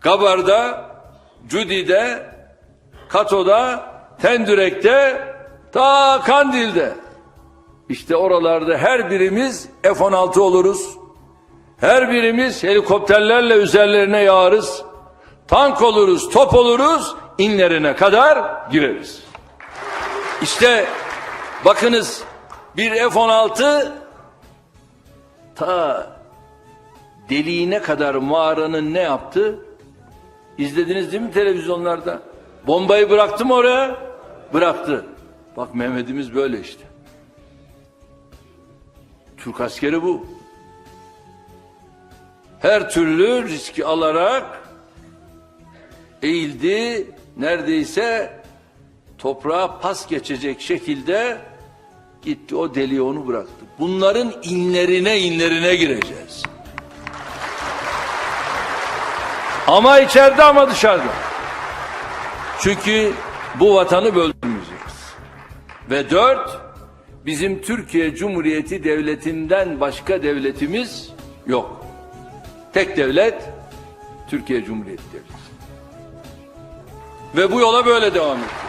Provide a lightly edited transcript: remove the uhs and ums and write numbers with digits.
Gabar'da, Cudi'de, Kato'da, Tendürek'te, ta Kandil'de. İşte oralarda her birimiz F-16 oluruz. Her birimiz helikopterlerle üzerlerine yağarız. Tank oluruz, top oluruz, inlerine kadar gireriz. İşte bakınız, bir F-16 ta deliğine kadar mağaranın ne yaptı? İzlediniz değil mi televizyonlarda? Bombayı bıraktı mı oraya? Bıraktı. Bak Mehmet'imiz böyle işte. Türk askeri bu. Her türlü riski alarak eğildi, neredeyse toprağa pas geçecek şekilde gitti, o deliği onu bıraktı. Bunların inlerine gireceğiz. Ama içeride ama dışarıda. Çünkü bu vatanı böldürmeyeceğiz. Ve 4, bizim Türkiye Cumhuriyeti Devleti'nden başka devletimiz yok. Tek devlet Türkiye Cumhuriyeti Devleti. Ve bu yola böyle devam ediyor.